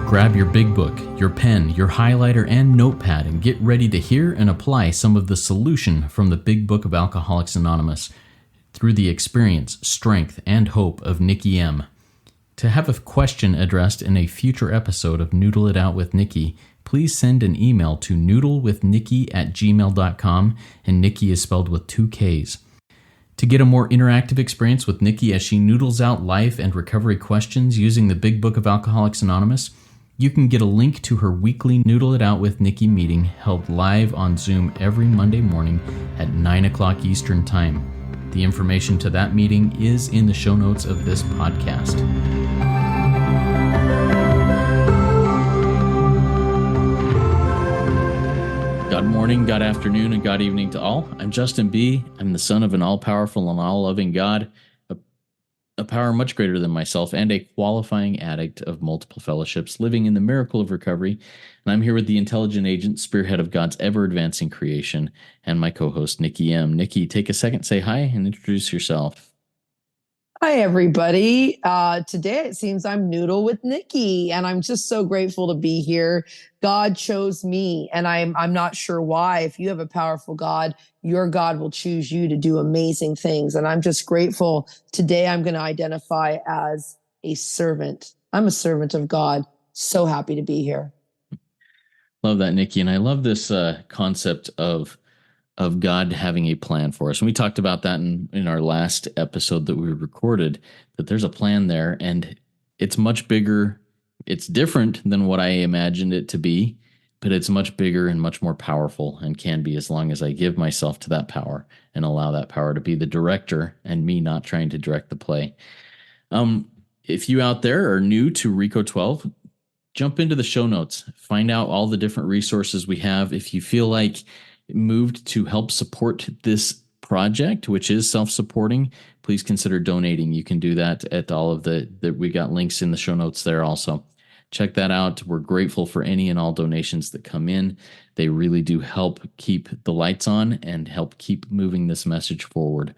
Grab your big book, your pen, your highlighter, and notepad and get ready to hear and apply some of the solution from the Big Book of Alcoholics Anonymous through the experience, strength, and hope of Nikki M. To have a question addressed in a future episode of Noodle It Out with Nikki, please send an email to noodlewithnikki@gmail.com, and Nikki is spelled with 2 Ks. To get a more interactive experience with Nikki as she noodles out life and recovery questions using the Big Book of Alcoholics Anonymous, you can get a link to her weekly Noodle It Out with Nikki meeting held live on Zoom every Monday morning at 9 o'clock Eastern Time. The information to that meeting is in the show notes of this podcast. God morning, God afternoon, and God evening to all. I'm Justin B. I'm the son of an all-powerful and all-loving God, a power much greater than myself, and a qualifying addict of multiple fellowships, living in the miracle of recovery. And I'm here with the intelligent agent, spearhead of God's ever-advancing creation, and my co-host, Nikki M. Nikki, take a second, say hi, and introduce yourself. Hi, everybody. Today it seems I'm Noodle with Nikki, and I'm just so grateful to be here. God chose me, and I'm not sure why. If you have a powerful God, your God will choose you to do amazing things. And I'm just grateful. Today I'm going to identify as a servant. I'm a servant of God. So happy to be here. Love that, Nikki. And I love this concept of God having a plan for us. And we talked about that in our last episode that we recorded, that there's a plan there, and it's much bigger. It's different than what I imagined it to be, but it's much bigger and much more powerful, and can be, as long as I give myself to that power and allow that power to be the director and me not trying to direct the play. If you out there are new to Rico 12, jump into the show notes, find out all the different resources we have. If you feel like moved to help support this project, which is self-supporting, please consider donating. You can do that at all of we got links in the show notes there also. Check that out. We're grateful for any and all donations that come in. They really do help keep the lights on and help keep moving this message forward.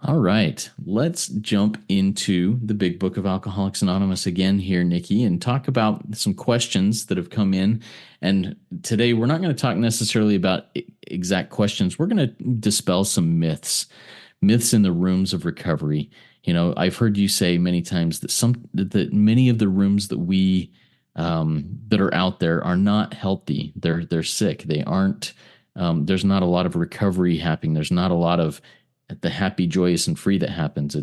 All right, let's jump into the Big Book of Alcoholics Anonymous again here, Nikki, and talk about some questions that have come in. And today we're not going to talk necessarily about exact questions. We're going to dispel some myths in the rooms of recovery. You know, I've heard you say many times that many of the rooms that we that are out there are not healthy. They're sick. They aren't. There's not a lot of recovery happening. There's not a lot of the happy, joyous, and free that happens.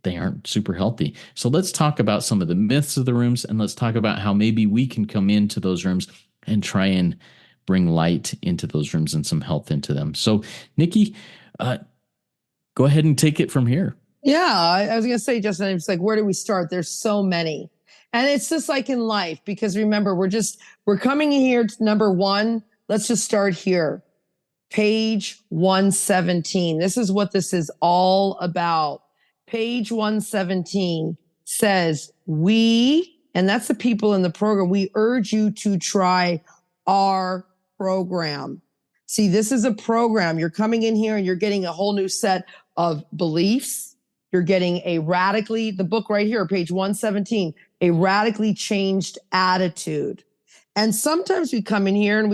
They aren't super healthy. So let's talk about some of the myths of the rooms, and let's talk about how maybe we can come into those rooms and try and bring light into those rooms and some health into them. So, Nikki, go ahead and take it from here. Yeah, I was going to say, Justin, it's like, where do we start? There's so many. And it's just like in life, because remember, we're coming in here to number one. Let's just start here. Page 117. This is what this is all about. Page 117 says, and that's the people in the program, we urge you to try our program. See, this is a program. You're coming in here and you're getting a whole new set of beliefs. You're getting the book right here, page 117, a radically changed attitude. And sometimes we come in here and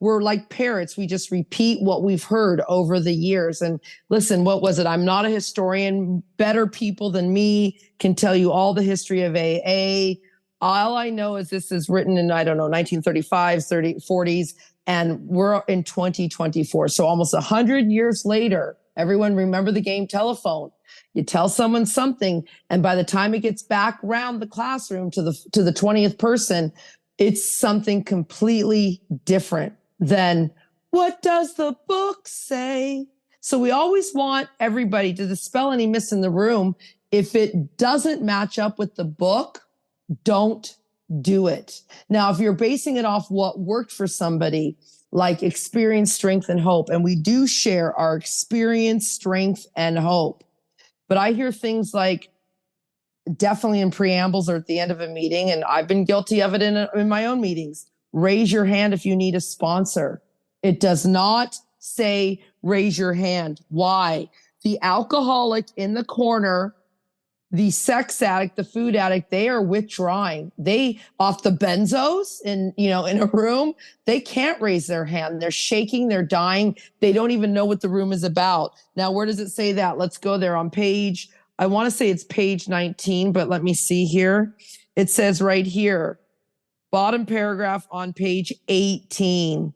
we're like parrots. We just repeat what we've heard over the years. And listen, what was it? I'm not a historian. Better people than me can tell you all the history of AA. All I know is this is written in, 1935s, 40s, and we're in 2024. So almost 100 years later, everyone remember the game telephone. You tell someone something, and by the time it gets back around the classroom to the 20th person, it's something completely different than what does the book say? So we always want everybody to dispel any myths in the room. If it doesn't match up with the book, don't do it. Now, if you're basing it off what worked for somebody, like experience, strength, and hope, and we do share our experience, strength, and hope. But I hear things like, definitely in preambles or at the end of a meeting, and I've been guilty of it in my own meetings. Raise your hand if you need a sponsor. It does not say raise your hand. Why? The alcoholic in the corner The sex addict, the food addict, they are withdrawing. They off the benzos in a room, they can't raise their hand. They're shaking, they're dying. They don't even know what the room is about. Now, where does it say that? Let's go there on page, I want to say it's page 19, but let me see here. It says right here, bottom paragraph on page 18,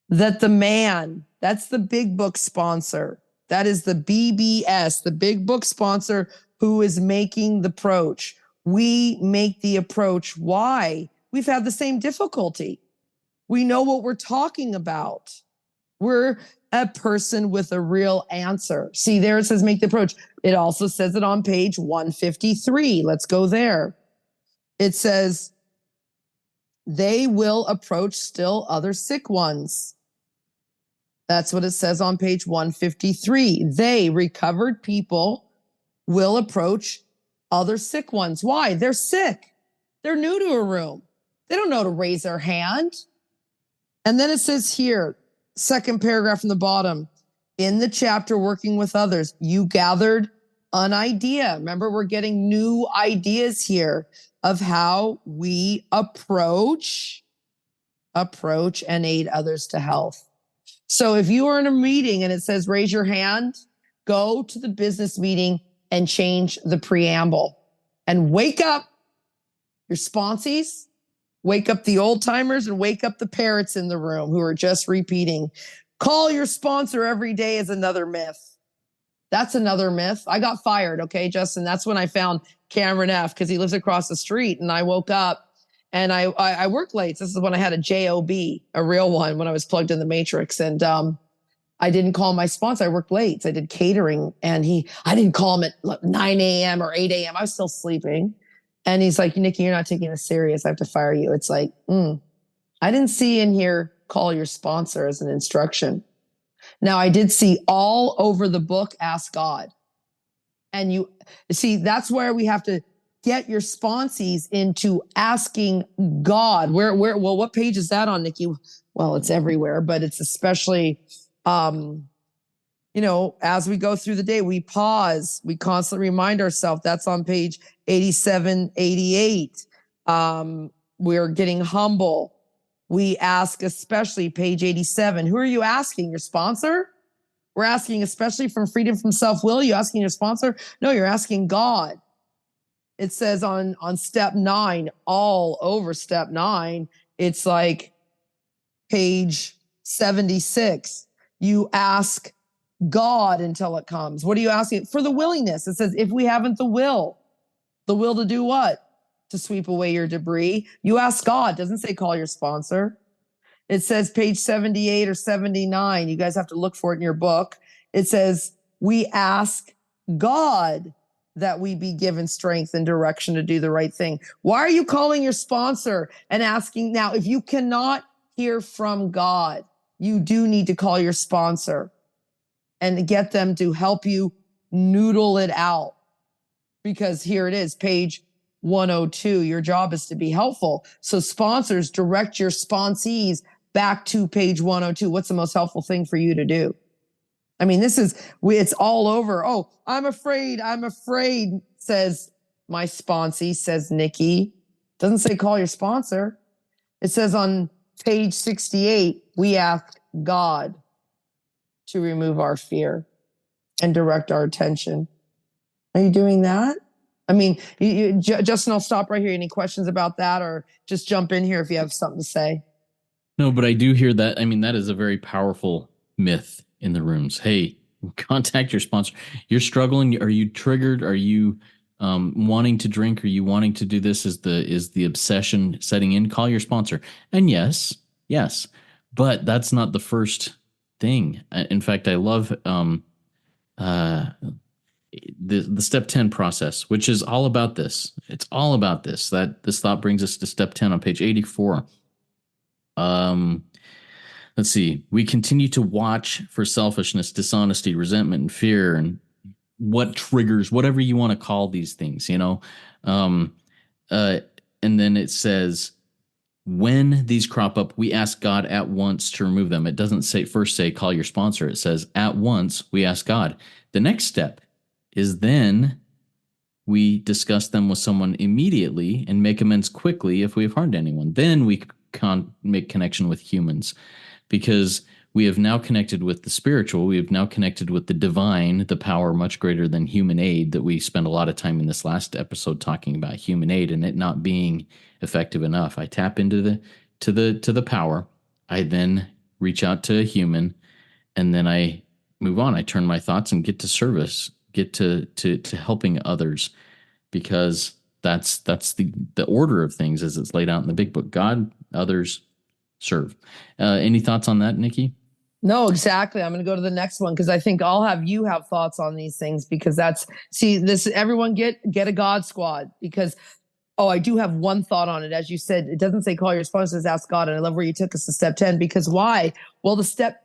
that the man, that's the big book sponsor. That is the BBS, the big book sponsor who is making the approach. We make the approach. Why? We've had the same difficulty. We know what we're talking about. We're a person with a real answer. See, there it says make the approach. It also says it on page 153. Let's go there. It says, they will approach still other sick ones. That's what it says on page 153. They, recovered people, will approach other sick ones. Why? They're sick. They're new to a room. They don't know to raise their hand. And then it says here, second paragraph from the bottom, in the chapter Working with Others, you gathered an idea. Remember, we're getting new ideas here of how we approach and aid others to health. So if you are in a meeting and it says raise your hand, go to the business meeting and change the preamble and wake up your sponsees, wake up the old timers, and wake up the parrots in the room who are just repeating. Call your sponsor every day is another myth. That's another myth. I got fired, okay, Justin? That's when I found Cameron F. because he lives across the street, and I woke up and I worked late. This is when I had a JOB, a real one, when I was plugged in the matrix, and I didn't call my sponsor. I worked late. So I did catering, and I didn't call him at 9 a.m. or 8 a.m. I was still sleeping. And he's like, Nikki, you're not taking this serious. I have to fire you. It's like, I didn't see in here, call your sponsor as an instruction. Now, I did see all over the book, ask God. And you see, that's where we have to get your sponsees into asking God. Well, what page is that on, Nikki? Well, it's everywhere, but it's especially, as we go through the day, we pause, we constantly remind ourselves. That's on page 87, 88. We're getting humble. We ask, especially page 87. Who are you asking? Your sponsor? We're asking, especially from freedom from self-will. You asking your sponsor? No, you're asking God. It says on step 9, all over step 9, it's like page 76. You ask God until it comes. What are you asking? For the willingness. It says, if we haven't the will to do what? To sweep away your debris. You ask God. It doesn't say call your sponsor. It says page 78 or 79. You guys have to look for it in your book. It says, we ask God that we be given strength and direction to do the right thing. Why are you calling your sponsor and asking? Now, if you cannot hear from God, you do need to call your sponsor and get them to help you noodle it out. Because here it is, page 102. Your job is to be helpful. So sponsors, direct your sponsees back to page 102. What's the most helpful thing for you to do? I mean, it's all over. Oh, I'm afraid, says my sponsee, says Nikki. Doesn't say call your sponsor. It says on page 68, we ask God to remove our fear and direct our attention. Are you doing that? I mean, Justin, I'll stop right here. Any questions about that, or just jump in here if you have something to say? No, but I do hear that. I mean, that is a very powerful myth in the rooms. Hey, contact your sponsor. You're struggling. Are you triggered? Are you wanting to drink? Are you wanting to do this? Is the obsession setting in? Call your sponsor. And yes, but that's not the first thing. In fact, I love the step 10 process, which is all about this. It's all about this. That this thought brings us to step 10 on page 84. Let's see. We continue to watch for selfishness, dishonesty, resentment, and fear, and what triggers, whatever you want to call these things, and then it says, when these crop up, we ask God at once to remove them. It doesn't say call your sponsor. It says at once we ask God. The next step is then we discuss them with someone immediately and make amends quickly if we have harmed anyone. Then we can make connection with humans, because we have now connected with the spiritual. We have now connected with the divine, the power much greater than human aid, that we spent a lot of time in this last episode talking about human aid and it not being effective enough. I tap into the power. I then reach out to a human, and then I move on. I turn my thoughts and get to service, get to helping others, because that's the order of things as it's laid out in the big book. God, others, serve. Any thoughts on that, Nikki? No, exactly. I'm going to go to the next one because I think you have thoughts on these things, because everyone get a God squad, because I do have one thought on it. As you said, it doesn't say call your sponsor, it says ask God. And I love where you took us to step 10, because why? Well, the step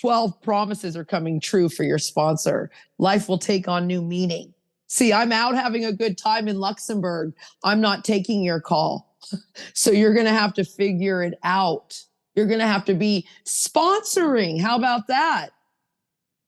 12 promises are coming true for your sponsor. Life will take on new meaning. See, I'm out having a good time in Luxembourg. I'm not taking your call. So you're going to have to figure it out. You're going to have to be sponsoring. How about that?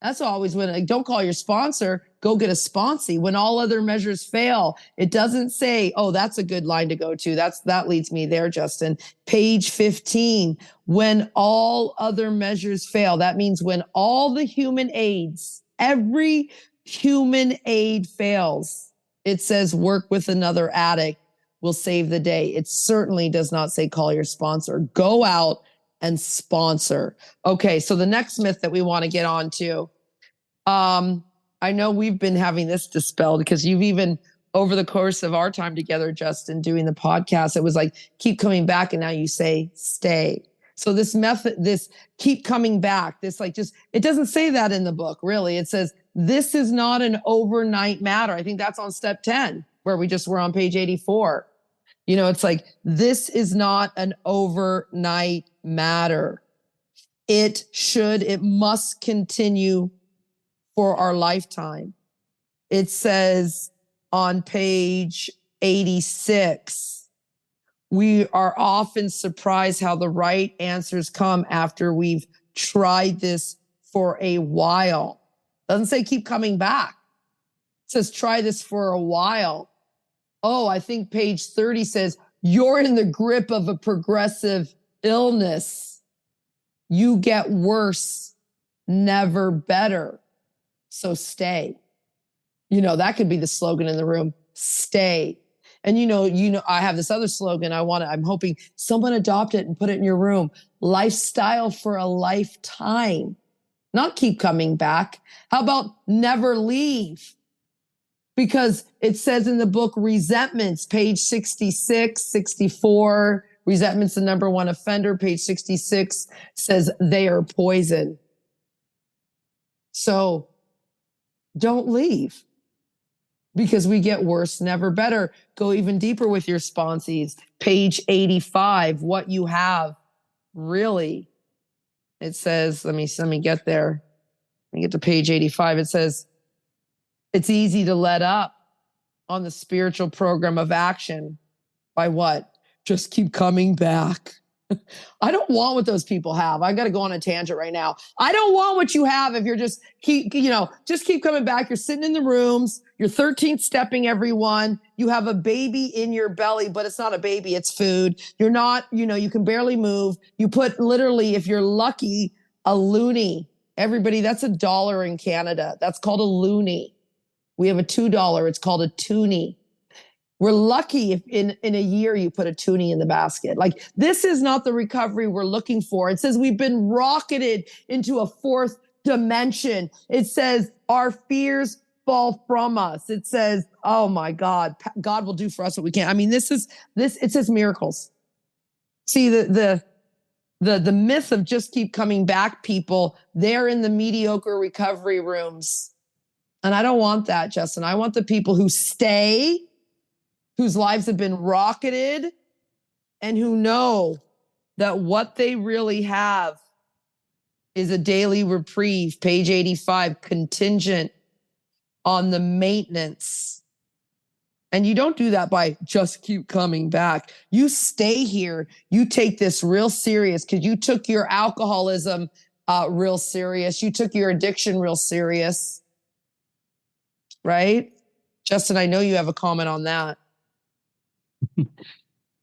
That's always don't call your sponsor, go get a sponsee. When all other measures fail, it doesn't say, oh, that's a good line to go to. That leads me there, Justin. Page 15, when all other measures fail. That means when all the human aids, every human aid fails, it says work with another addict will save the day. It certainly does not say call your sponsor. Go out and sponsor. Okay, so the next myth that we want to get on to, I know we've been having this dispelled, because you've even, over the course of our time together, Justin, doing the podcast, it was like, keep coming back, and now you say stay. So this method, this keep coming back, this it doesn't say that in the book, really. It says, this is not an overnight matter. I think that's on step 10, where we just were on page 84. It's like, this is not an overnight matter. It must continue for our lifetime. It says on page 86, we are often surprised how the right answers come after we've tried this for a while. Doesn't say keep coming back. It says try this for a while. Oh, I think page 30 says you're in the grip of a progressive illness. You get worse, never better. So stay. That could be the slogan in the room, stay. And I have this other slogan. I'm hoping someone adopt it and put it in your room. Lifestyle for a lifetime, not keep coming back. How about never leave? Because it says in the book, resentments, page 66, 64, resentment's the number one offender. Page 66 says they are poison. So don't leave, because we get worse, never better. Go even deeper with your sponsees. Page 85, what you have really. It says, let me get there. Let me get to page 85. It says, it's easy to let up on the spiritual program of action by what? Just keep coming back. I don't want what those people have. I got to go on a tangent right now. I don't want what you have if you're just keep coming back. You're sitting in the rooms. You're 13th stepping everyone. You have a baby in your belly, but it's not a baby. It's food. You're not, you can barely move. You put literally, if you're lucky, a loonie. Everybody, that's $1 in Canada. That's called a loonie. We have a $2. It's called a toonie. We're lucky if in a year you put a toonie in the basket. Like, this is not the recovery we're looking for. It says we've been rocketed into a fourth dimension. It says our fears fall from us. It says, oh my God, God will do for us what we can't. I mean, it says miracles. See, the myth of just keep coming back people, they're in the mediocre recovery rooms. And I don't want that, Justin. I want the people who stay, whose lives have been rocketed, and who know that what they really have is a daily reprieve, page 85, contingent on the maintenance. And you don't do that by just keep coming back. You stay here. You take this real serious, because you took your alcoholism real serious. You took your addiction real serious, right? Justin, I know you have a comment on that.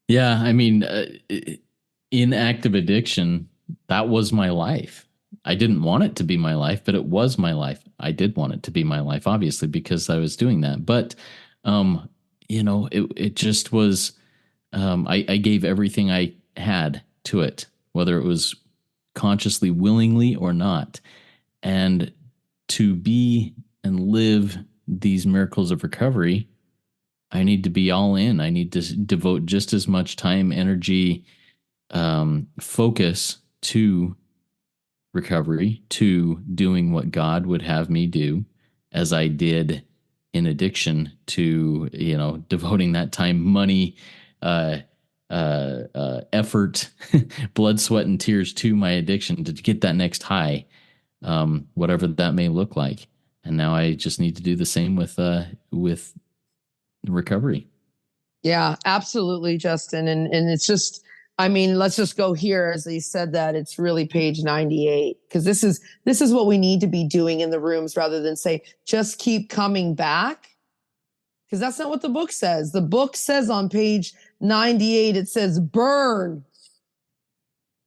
Yeah, I mean, in active addiction, that was my life. I didn't want it to be my life, but it was my life. I did want it to be my life, obviously, because I was doing that. But, um, it just was, I gave everything I had to it, whether it was consciously, willingly or not. And to be and live these miracles of recovery, I need to be all in. I need to devote just as much time, energy, focus to recovery, to doing what God would have me do, as I did in addiction, to, devoting that time, money, uh, effort, blood, sweat, and tears to my addiction to get that next high, whatever that may look like. And now I just need to do the same with recovery. Yeah, absolutely, Justin. And it's just, I mean, let's just go here. As he said that, it's really page 98, because this is what we need to be doing in the rooms, rather than say, just keep coming back. Because that's not what the book says. The book says on page 98, it says burn.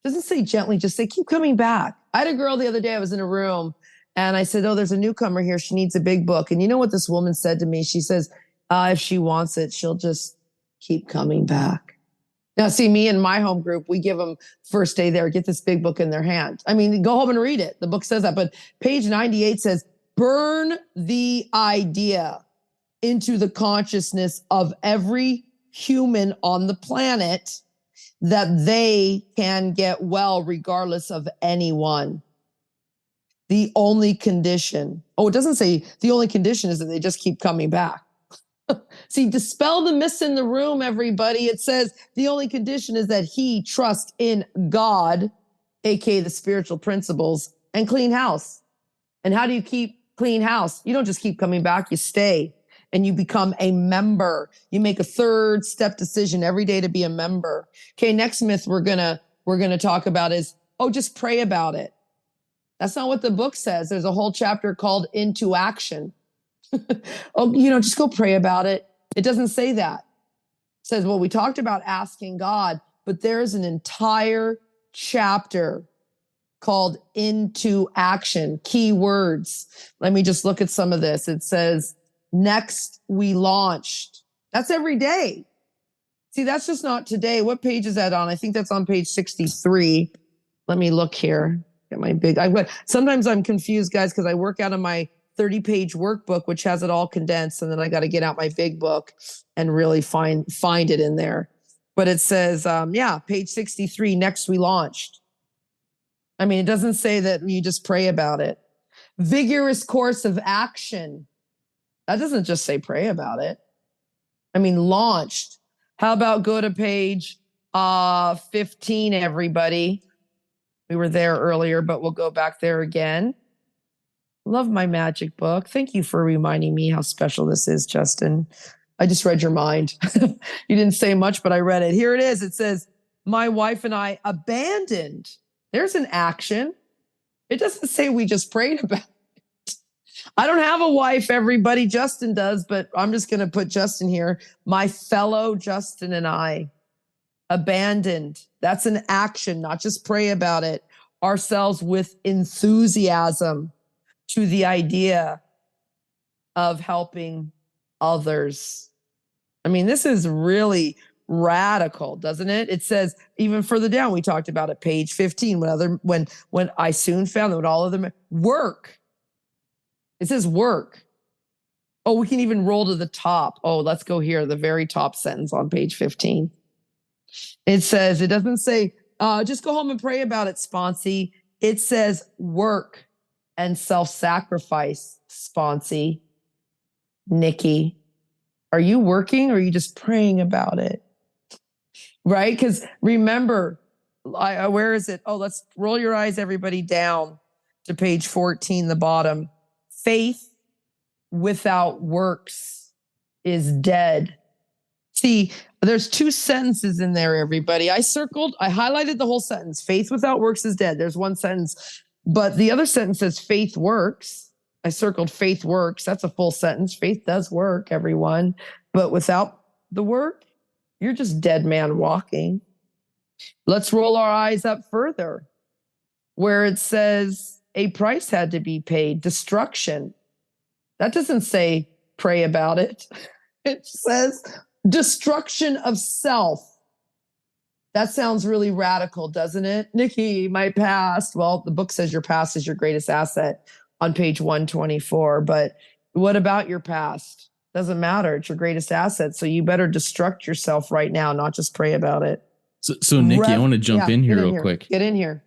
It doesn't say gently, just say keep coming back. I had a girl the other day, I was in a room and I said, oh, there's a newcomer here. She needs a big book. And you know what this woman said to me? She says, if she wants it, she'll just keep coming back. Now, see, me and my home group, we give them first day there, get this big book in their hand. I mean, go home and read it. The book says that. But page 98 says, burn the idea into the consciousness of every human on the planet that they can get well regardless of anyone. The only condition, it doesn't say the only condition is that they just keep coming back. See, dispel the myths in the room, everybody. It says the only condition is that he trust in God, aka the spiritual principles, and clean house. And how do you keep clean house? You don't just keep coming back, you stay and you become a member. You make a third step decision every day to be a member. Okay, next myth we're gonna talk about is, just pray about it. That's not what the book says. There's a whole chapter called Into Action. Just go pray about it. It doesn't say that. It says, well, we talked about asking God, but there's an entire chapter called Into Action, key words. Let me just look at some of this. It says, next we launched. That's every day. See, that's just not today. What page is that on? I think that's on page 63. Let me look here. Get my sometimes I'm confused, guys, because I work out of my 30-page workbook, which has it all condensed. And then I got to get out my big book and really find it in there. But it says, page 63, next we launched. I mean, it doesn't say that you just pray about it. Vigorous course of action. That doesn't just say pray about it. I mean, launched. How about go to page 15, everybody? We were there earlier, but we'll go back there again. Love my magic book. Thank you for reminding me how special this is, Justin. I just read your mind. You didn't say much, but I read it. Here it is. It says, my wife and I abandoned. There's an action. It doesn't say we just prayed about it. I don't have a wife, everybody. Justin does, but I'm just going to put Justin here. My fellow Justin and I abandoned. That's an action, not just pray about it. Ourselves with enthusiasm to the idea of helping others. I mean, this is really radical, doesn't it? It says, even further down, we talked about it, page 15, when I soon found that when all of them work. It says work. Oh, we can even roll to the top. Oh, let's go here, the very top sentence on page 15. It says, it doesn't say, just go home and pray about it, Sponsy. It says work and self-sacrifice, Sponsy. Nikki, are you working or are you just praying about it? Right? Because remember, where is it? Oh, let's roll your eyes, everybody, down to page 14, the bottom. Faith without works is dead. See, there's two sentences in there, everybody. I highlighted the whole sentence. Faith without works is dead. There's one sentence. But the other sentence says faith works. I circled faith works. That's a full sentence. Faith does work, everyone. But without the work, you're just dead man walking. Let's roll our eyes up further where it says a price had to be paid, destruction. That doesn't say pray about it. It says destruction of self. That sounds really radical, doesn't it? Nikki, my past. Well, the book says your past is your greatest asset on page 124. But what about your past? Doesn't matter. It's your greatest asset. So you better destruct yourself right now, not just pray about it. So Nikki, I want to jump in here real quick. Get in here.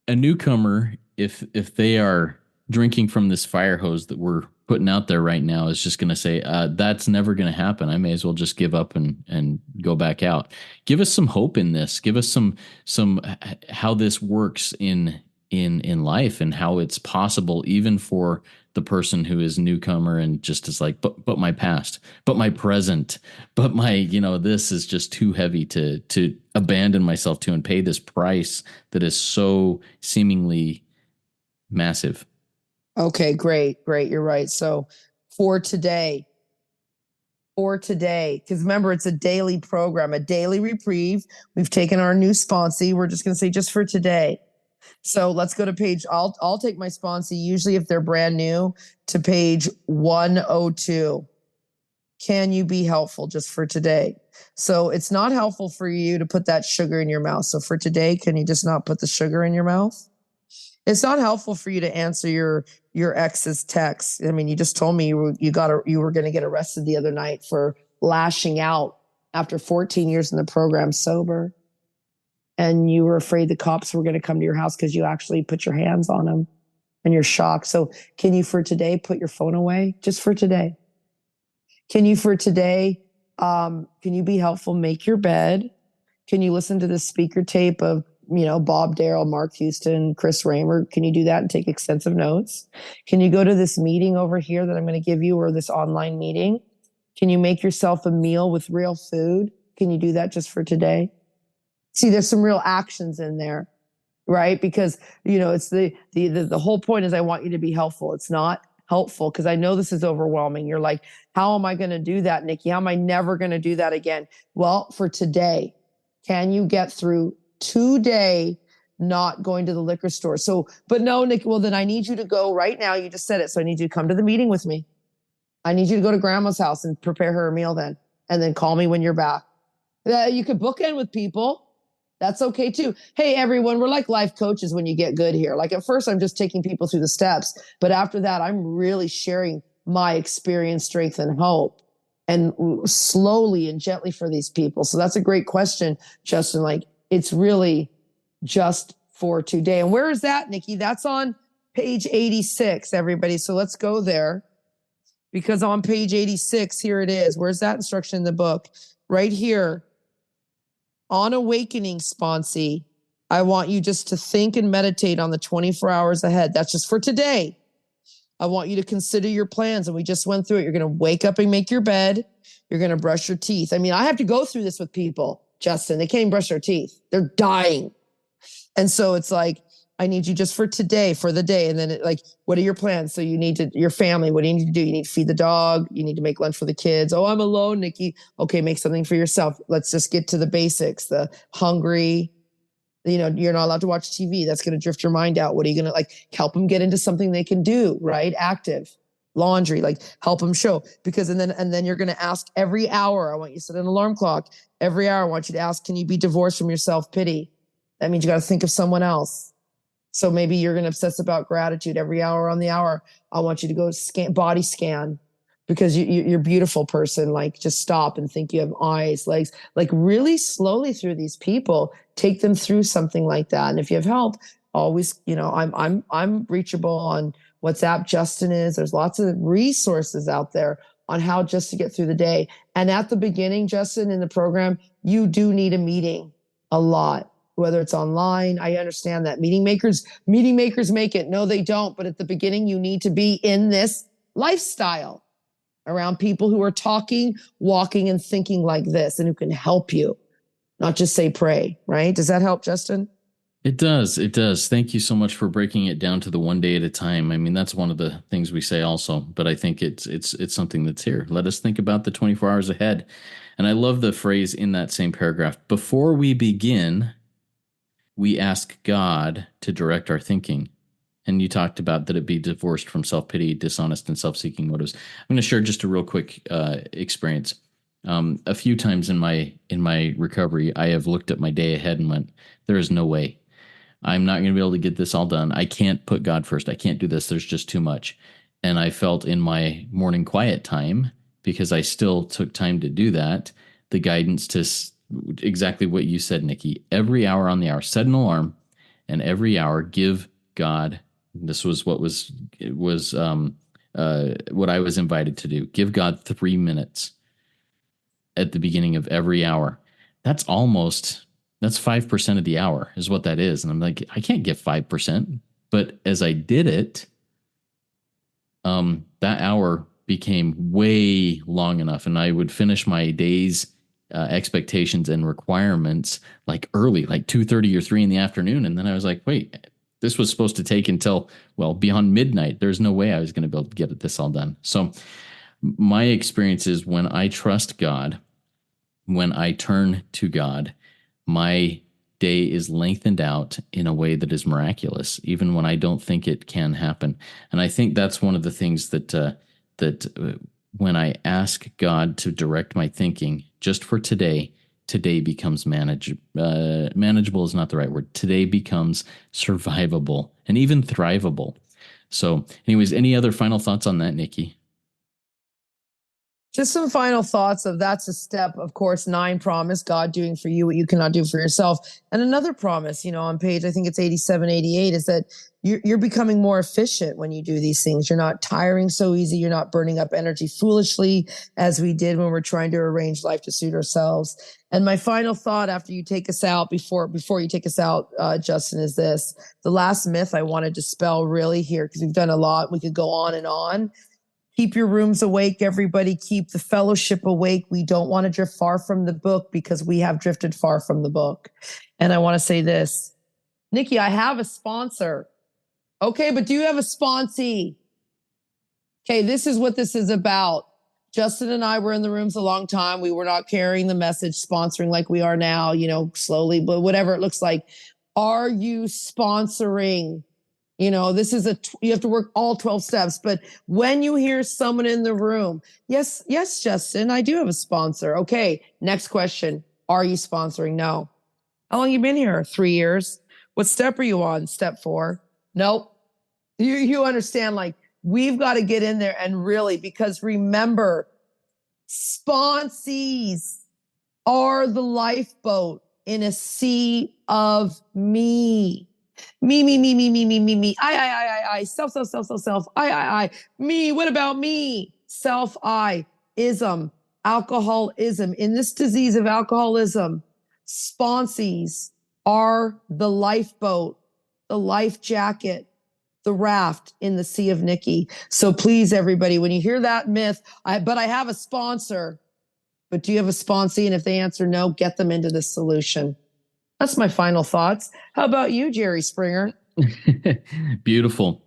A newcomer, if they are drinking from this fire hose that we're putting out there right now, is just going to say, that's never going to happen. I may as well just give up and go back out. Give us some hope in this. Give us some how this works in life and how it's possible even for the person who is newcomer and just is like, but my past, but my present, but my, this is just too heavy to abandon myself to and pay this price that is so seemingly massive. Okay, great. You're right. So for today, because remember, it's a daily program, a daily reprieve. We've taken our new sponsee. We're just going to say just for today. So let's go to page, I'll take my sponsee, usually if they're brand new, to page 102. Can you be helpful just for today? So it's not helpful for you to put that sugar in your mouth. So for today, can you just not put the sugar in your mouth? It's not helpful for you to answer your ex's text. I mean, you just told me you were going to get arrested the other night for lashing out after 14 years in the program sober. And you were afraid the cops were going to come to your house because you actually put your hands on them and you're shocked. So can you for today put your phone away? Just for today. Can you for today, can you be helpful? Make your bed. Can you listen to the speaker tape of, Bob Darrell, Mark Houston, Chris Raymer? Can you do that and take extensive notes? Can you go to this meeting over here that I'm going to give you, or this online meeting? Can you make yourself a meal with real food? Can you do that just for today? See, there's some real actions in there, right? Because, it's the whole point is I want you to be helpful. It's not helpful because I know this is overwhelming. You're like, how am I going to do that, Nikki? How am I never going to do that again? Well, for today, can you get through today not going to the liquor store? So, but no, Nikki, well, then I need you to go right now. You just said it. So I need you to come to the meeting with me. I need you to go to grandma's house and prepare her a meal then. And then call me when you're back. You could book in with people. That's okay too. Hey, everyone, we're like life coaches when you get good here. Like at first, I'm just taking people through the steps. But after that, I'm really sharing my experience, strength, and hope. And slowly and gently for these people. So that's a great question, Justin. Like, it's really just for today. And where is that, Nikki? That's on page 86, everybody. So let's go there. Because on page 86, here it is. Where's that instruction in the book? Right here. On awakening, sponsee, I want you just to think and meditate on the 24 hours ahead. That's just for today. I want you to consider your plans. And we just went through it. You're going to wake up and make your bed. You're going to brush your teeth. I mean, I have to go through this with people, Justin. They can't even brush their teeth. They're dying. And so it's like, I need you just for today, for the day. And then what are your plans? So your family, what do you need to do? You need to feed the dog. You need to make lunch for the kids. Oh, I'm alone, Nikki. Okay, make something for yourself. Let's just get to the basics. The hungry, you're not allowed to watch TV. That's going to drift your mind out. What are you going to help them get into something they can do, right? Active. Laundry, help them show. Because, and then you're going to ask every hour. I want you to set an alarm clock. Every hour, I want you to ask, can you be divorced from your self-pity? That means you got to think of someone else. So maybe you're going to obsess about gratitude every hour on the hour. I want you to go body scan because you're a beautiful person. Just stop and think you have eyes, legs, really slowly through these people, take them through something like that. And if you have help, always, I'm reachable on WhatsApp. Justin is. There's lots of resources out there on how just to get through the day. And at the beginning, Justin, in the program, you do need a meeting a lot. Whether it's online, I understand that meeting makers make it. No, they don't. But at the beginning, you need to be in this lifestyle around people who are talking, walking, and thinking like this and who can help you, not just say pray, right? Does that help, Justin? It does. It does. Thank you so much for breaking it down to the one day at a time. I mean, that's one of the things we say also, but I think it's something that's here. Let us think about the 24 hours ahead. And I love the phrase in that same paragraph. Before we begin, we ask God to direct our thinking. And you talked about that it be divorced from self-pity, dishonest, and self-seeking motives. I'm going to share just a real quick experience. A few times in my recovery, I have looked at my day ahead and went, "There is no way I'm not going to be able to get this all done. I can't put God first. I can't do this. There's just too much." And I felt in my morning quiet time, because I still took time to do that, the guidance to exactly what you said, Nikki. Every hour on the hour, set an alarm, and every hour give God. This was what I was invited to do. Give God 3 minutes at the beginning of every hour. That's 5% of the hour is what that is. And I'm like, I can't give 5%. But as I did it, that hour became way long enough, and I would finish my day's expectations and requirements like early, like 2:30 or 3 in the afternoon. And then I was like, wait, this was supposed to take until, well, beyond midnight. There's no way I was going to be able to get this all done. So my experience is when I trust God, when I turn to God, my day is lengthened out in a way that is miraculous, even when I don't think it can happen. And I think that's one of the things that when I ask God to direct my thinking just for today, today becomes manageable is not the right word. Today becomes survivable and even thrivable. So, anyways, any other final thoughts on that, Nikki? Just some final thoughts of that's a step, of course, 9 promise, God doing for you what you cannot do for yourself. And another promise, on page, I think it's 87, 88, is that you're becoming more efficient when you do these things. You're not tiring so easy. You're not burning up energy foolishly as we did when we're trying to arrange life to suit ourselves. And my final thought after you take us out, before you take us out, Justin, is this. The last myth I want to dispel really here, because we've done a lot. We could go on and on. Keep your rooms awake, everybody. Keep the fellowship awake. We don't want to drift far from the book, because we have drifted far from the book. And I want to say this. Nikki, I have a sponsor. Okay, but do you have a sponsee? Okay, this is what this is about. Justin and I were in the rooms a long time. We were not carrying the message, sponsoring like we are now, slowly, but whatever it looks like. Are you sponsoring? This is you have to work all 12 steps. But when you hear someone in the room, yes, Justin, I do have a sponsor. Okay, next question. Are you sponsoring? No. How long you been here? 3 years. What step are you on? Step 4. Nope. You understand, like, we've got to get in there and really, because remember, sponsees are the lifeboat in a sea of me. Me. I. Self. I. Me. What about me? Self, I. Ism. Alcoholism. In this disease of alcoholism, sponsees are the lifeboat, the life jacket, the raft in the Sea of Nikki. So please, everybody, when you hear that myth, but I have a sponsor. But do you have a sponsee? And if they answer no, get them into the solution. That's my final thoughts. How about you, Jerry Springer? Beautiful.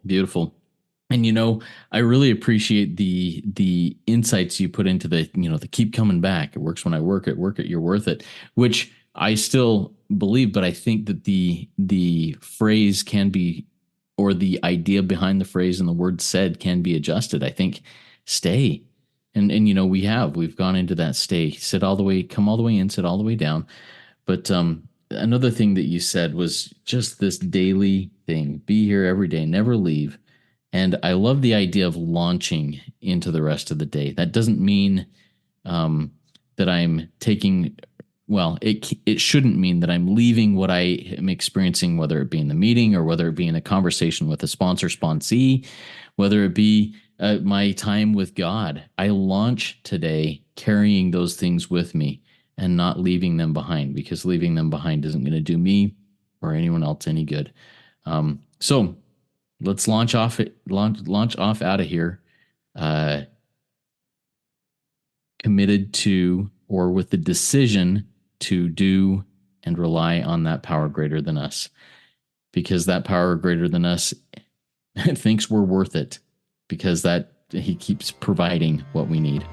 And I really appreciate the insights you put into the keep coming back. It works when I work it, you're worth it, which I still believe, but I think that the phrase can be, or the idea behind the phrase and the word said can be adjusted. I think stay. And we've gone into that stay, sit all the way, come all the way in, sit all the way down. But another thing that you said was just this daily thing. Be here every day, never leave. And I love the idea of launching into the rest of the day. That doesn't mean that I'm taking, well, it shouldn't mean that I'm leaving what I am experiencing, whether it be in the meeting or whether it be in a conversation with a sponsee, whether it be my time with God. I launch today carrying those things with me and not leaving them behind, because leaving them behind isn't going to do me or anyone else any good. So let's launch off out of here, committed to, or with the decision to do and rely on that power greater than us. because that power greater than us thinks we're worth it, because that he keeps providing what we need.